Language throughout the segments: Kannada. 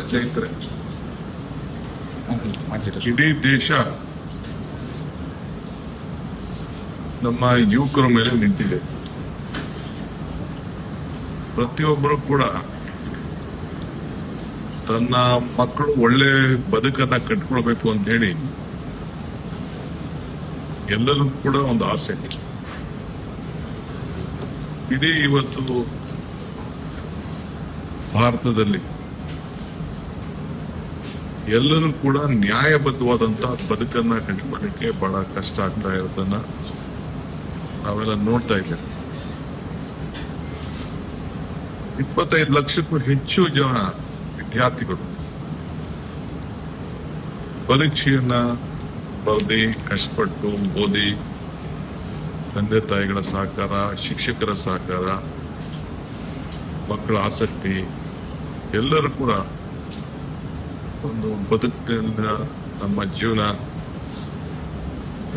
ಸ್ನೇಹಿತರೆ, ಇಡೀ ದೇಶ ನಮ್ಮ ಯುವಕರ ಮೇಲೆ ನಿಂತಿದೆ. ಪ್ರತಿಯೊಬ್ಬರು ಕೂಡ ತನ್ನ ಮಕ್ಕಳು ಒಳ್ಳೆ ಬದುಕನ್ನ ಕಟ್ಕೊಳ್ಬೇಕು ಅಂತ ಹೇಳಿ ಎಲ್ಲರೂ ಕೂಡ ಒಂದು ಆಸೆ. ಇಡೀ ಇವತ್ತು ಭಾರತದಲ್ಲಿ ಎಲ್ಲರೂ ಕೂಡ ನ್ಯಾಯಬದ್ಧವಾದಂತಹ ಬದುಕನ್ನ ಕಟ್ಕೊಳ್ಳಿಕ್ಕೆ ಬಹಳ ಕಷ್ಟ ಆಗ್ತಾ ಇರೋದನ್ನ ನಾವೆಲ್ಲ ನೋಡ್ತಾ ಇದ್ದೇವೆ. 25 ಲಕ್ಷಕ್ಕೂ ಹೆಚ್ಚು ಜನ ವಿದ್ಯಾರ್ಥಿಗಳು ಪರೀಕ್ಷೆಯನ್ನ ಬರೆದಿ ಕಷ್ಟಪಟ್ಟು ಓದಿ ತಂದೆ ತಾಯಿಗಳ ಸಹಕಾರ, ಶಿಕ್ಷಕರ ಸಹಕಾರ, ಮಕ್ಕಳ ಆಸಕ್ತಿ, ಎಲ್ಲರೂ ಕೂಡ ಒಂದು ಬದುಕಿನಿಂದ ನಮ್ಮ ಜೀವನ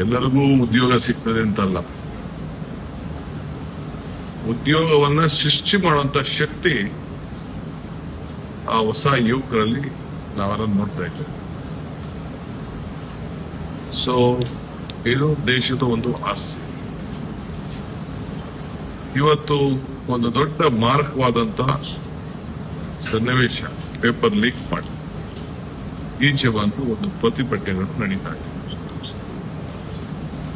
ಎಲ್ಲರಿಗೂ ಉದ್ಯೋಗ ಸಿಗ್ತದೆ ಅಂತಲ್ಲ, ಉದ್ಯೋಗವನ್ನ ಸೃಷ್ಟಿ ಮಾಡುವಂತ ಶಕ್ತಿ ಆ ಹೊಸ ಯುವಕರಲ್ಲಿ ನಾವೆಲ್ಲ ನೋಡ್ತಾ ಇದ್ದೇವೆ. ಸೊ ಇದು ದೇಶದ ಒಂದು ಆಸ್ತಿ. ಇವತ್ತು ಒಂದು ದೊಡ್ಡ ಮಾರಕವಾದಂತ ಸನ್ನಿವೇಶ, ಪೇಪರ್ ಲೀಕ್ ಮಾಡಿ ಈಚೆ ಬಂದು ಒಂದು ಪ್ರತಿಭಟನೆಗಳು ನಡೀತಾ ಇದೆ.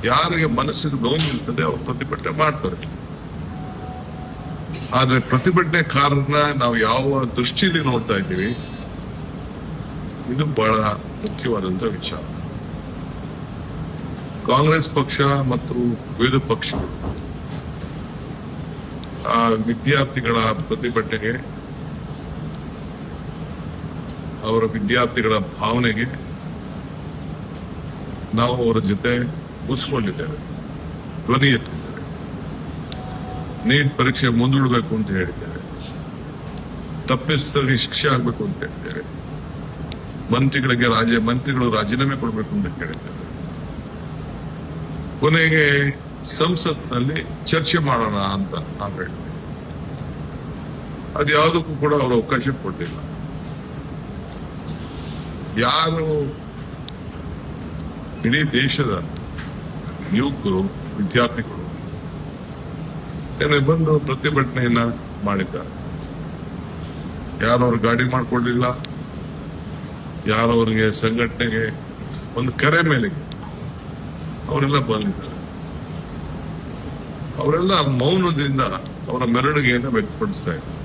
ಯಾರಿಗೆ ಮನಸ್ಸಿಗೆ ನೋವಿರ್ತದೆ ಅವರು ಪ್ರತಿಭಟನೆ ಮಾಡ್ತಾರೆ. ಆದ್ರೆ ಪ್ರತಿಭಟನೆಕಾರರನ್ನ ನಾವು ಯಾವ ದೃಷ್ಟಿಯಲ್ಲಿ ನೋಡ್ತಾ ಇದ್ದೀವಿ, ಇದು ಬಹಳ ಮುಖ್ಯವಾದಂತ ವಿಚಾರ. ಕಾಂಗ್ರೆಸ್ ಪಕ್ಷ ಮತ್ತು ವಿವಿಧ ಪಕ್ಷಗಳು ಆ ವಿದ್ಯಾರ್ಥಿಗಳ ಪ್ರತಿಭಟನೆಗೆ, ಅವರ ವಿದ್ಯಾರ್ಥಿಗಳ ಭಾವನೆಗೆ ನಾವು ಅವರ ಜೊತೆ ಕೂತ್ಕೊಂಡಿದ್ದೇವೆ, ಧ್ವನಿ ಎತ್ತಿದ್ದೇವೆ. ನೀಟ್ ಪರೀಕ್ಷೆ ಮುಂದೂಡಬೇಕು ಅಂತ ಹೇಳಿದ್ದೇವೆ, ತಪ್ಪಿಸಿದವರಿಗೆ ಶಿಕ್ಷೆ ಆಗಬೇಕು ಅಂತ ಹೇಳಿದ್ದೇವೆ, ಮಂತ್ರಿಗಳು ರಾಜೀನಾಮೆ ಕೊಡಬೇಕು ಅಂತ ಹೇಳಿದ್ದೇವೆ. ಕೊನೆಗೆ ಸಂಸತ್ನಲ್ಲಿ ಚರ್ಚೆ ಮಾಡೋಣ ಅಂತ ನಾವು ಹೇಳಿದ್ದೇವೆ. ಅದು ಯಾವುದಕ್ಕೂ ಕೂಡ ಅವರು ಅವಕಾಶ ಕೊಟ್ಟಿಲ್ಲ. ಯಾರು ಇಡೀ ದೇಶದ ಯುವಕರು, ವಿದ್ಯಾರ್ಥಿಗಳು ಬಂದು ಪ್ರತಿಭಟನೆಯನ್ನ ಮಾಡಿದ್ದಾರೆ. ಯಾರು ಅವ್ರ ಗಾಡಿ ಮಾಡ್ಕೊಡ್ಲಿಲ್ಲ, ಯಾರು ಅವ್ರಿಗೆ ಸಂಘಟನೆಗೆ ಒಂದು ಕರೆ ಮೇಲೆ ಅವರೆಲ್ಲ ಬಂದಿದ್ದಾರೆ. ಅವರೆಲ್ಲ ಮೌನದಿಂದ ಅವರ ಮೆರವಣಿಗೆಯನ್ನು ವ್ಯಕ್ತಪಡಿಸ್ತಾ ಇದ್ದಾರೆ.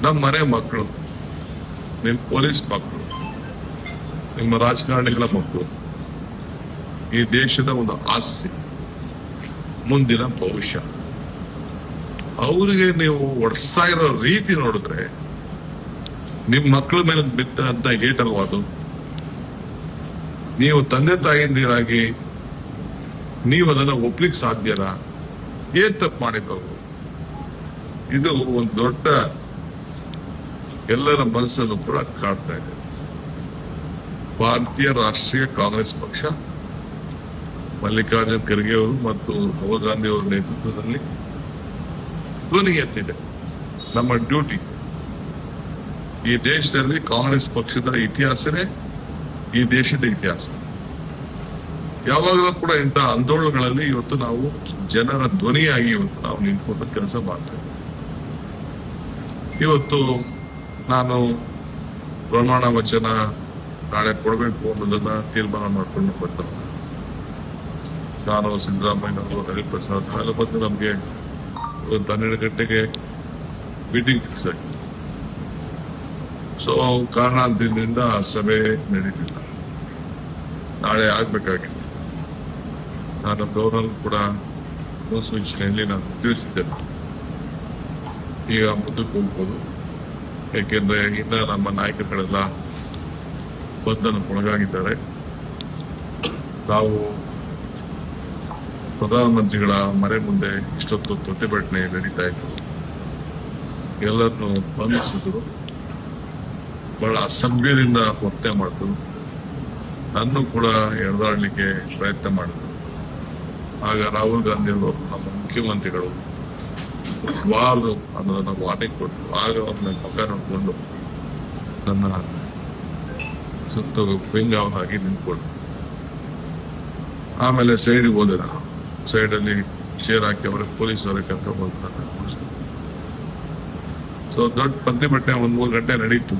ನಮ್ಮ ಮನೆ ಮಕ್ಕಳು, ನಿಮ್ಮ ಪೊಲೀಸ್ ಮಕ್ಕಳು, ನಿಮ್ಮ ರಾಜಕಾರಣಿಗಳ ಮಕ್ಕಳು, ಈ ದೇಶದ ಒಂದು ಆಸ್ತಿ, ಮುಂದಿನ ಭವಿಷ್ಯ. ಅವರಿಗೆ ನೀವು ಒಡಿಸ್ತಾ ಇರೋ ರೀತಿ ನೋಡಿದ್ರೆ ನಿಮ್ಮ ಮಕ್ಕಳ ಮೇಲೆ ಬಿದ್ದಂತ ಏಟಲ್ವಾದು. ನೀವು ತಂದೆ ತಾಯಿಯಂದಿರಾಗಿ ನೀವು ಅದನ್ನ ಒಪ್ಲಿಕ್ಕೆ ಸಾಧ್ಯನಾ? ಏನ್ ತಪ್ಪು ಮಾಡಿದ್ರು? ಇದು ಒಂದು ದೊಡ್ಡ ಎಲ್ಲರ ಮನಸ್ಸನ್ನು ಕೂಡ ಕಾಡ್ತಾ ಇದೆ. ಭಾರತೀಯ ರಾಷ್ಟ್ರೀಯ ಕಾಂಗ್ರೆಸ್ ಪಕ್ಷ, ಮಲ್ಲಿಕಾರ್ಜುನ್ ಖರ್ಗೆ ಅವರು ಮತ್ತು ರಾಹುಲ್ ಗಾಂಧಿ ಅವರ ನೇತೃತ್ವದಲ್ಲಿ ಧ್ವನಿ ಎತ್ತಿದೆ. ನಮ್ಮ ಡ್ಯೂಟಿ. ಈ ದೇಶದಲ್ಲಿ ಕಾಂಗ್ರೆಸ್ ಪಕ್ಷದ ಇತಿಹಾಸನೇ ಈ ದೇಶದ ಇತಿಹಾಸ. ಯಾವಾಗಲೂ ಕೂಡ ಇಂತಹ ಆಂದೋಲನಗಳಲ್ಲಿ ಇವತ್ತು ನಾವು ಜನರ ಧ್ವನಿಯಾಗಿ ಇವತ್ತು ನಾವು ನಿಂತ್ಕೊಂಡು ಕೆಲಸ ಮಾಡ್ತೇವೆ. ಇವತ್ತು ನಾನು ಪ್ರಮಾಣ ವಚನ ನಾಳೆ ಕೊಡಬೇಕು ಅನ್ನೋದನ್ನ ತೀರ್ಮಾನ ಮಾಡ್ಕೊಂಡು ಬರ್ತೇನೆ. ನಾನು, ಸಿದ್ದರಾಮಯ್ಯನವರು, ಹರಿಪ್ರಸಾದ್ ನಾಳೆ ಬಂದು ನಮಗೆ 12 ಗಂಟೆಗೆ ಮೀಟಿಂಗ್ ಫಿಕ್ಸ್ ಆಗಿದೆ. ಸೊ ಕಾರಣಾಂತರದಿಂದ ಆ ಸಭೆ ನಡೀತಿಲ್ಲ. ನಾಳೆ ಆಗ್ಬೇಕಾಗಿದೆ. ನಾನು ಗೌರವ್ ಕೂಡ ಮುನ್ಸೂಚನೆಯಲ್ಲಿ ನಾನು ತಿಳಿಸಿದ್ದೇನೆ. ಈಗ ಮುಂದಕ್ಕೆ ಹೋಗ್ಬೋದು. ಯಾಕೆಂದ್ರೆ ಇನ್ನ ನಮ್ಮ ನಾಯಕರುಗಳೆಲ್ಲ ಬಂಧನಕ್ಕೊಳಗಾಗಿದ್ದಾರೆ. ನಾವು ಪ್ರಧಾನಮಂತ್ರಿಗಳ ಮನೆ ಮುಂದೆ ಇಷ್ಟೊತ್ತು ಪ್ರತಿಭಟನೆ ನಡೀತಾ ಇತ್ತು. ಎಲ್ಲರನ್ನು ಬಂಧಿಸಿದ್ರು, ಬಹಳ ಅಸಭ್ಯದಿಂದ ವರ್ತನೆ ಮಾಡಿದ್ರು. ನನ್ನೂ ಕೂಡ ಎಳೆದಾಡ್ಲಿಕ್ಕೆ ಪ್ರಯತ್ನ ಮಾಡಿದ್ರು. ಆಗ ರಾಹುಲ್ ಗಾಂಧಿ ಅವರು, ನಮ್ಮ ಮುಖ್ಯಮಂತ್ರಿಗಳು ಬಾರದು ಅನ್ನೋದನ್ನ ವಾರ್ನಿಂಗ್ ಕೊಟ್ಟರು. ಆಗ ಅವ್ರನ್ನ ಮುಖ ನೋಡ್ಕೊಂಡು ನನ್ನ ಸುತ್ತ ಬೆಂಗಾವ್ ಹಾಕಿ ನಿಂತ್ಕೊಂಡು ಆಮೇಲೆ ಸೈಡ್ಗೆ ಹೋದೆ ನಾನು. ಸೈಡಲ್ಲಿ ಚೇರ್ ಹಾಕಿ ಅವ್ರಿಗೆ ಪೊಲೀಸ್ ಅವರಿಗೆ ಕರ್ಕೊಂಡು ಹೋಗ್ತಾರೆ. ಸೊ ದೊಡ್ಡ ಪ್ರತಿಭಟನೆ 1-3 ಗಂಟೆ ನಡೀತು.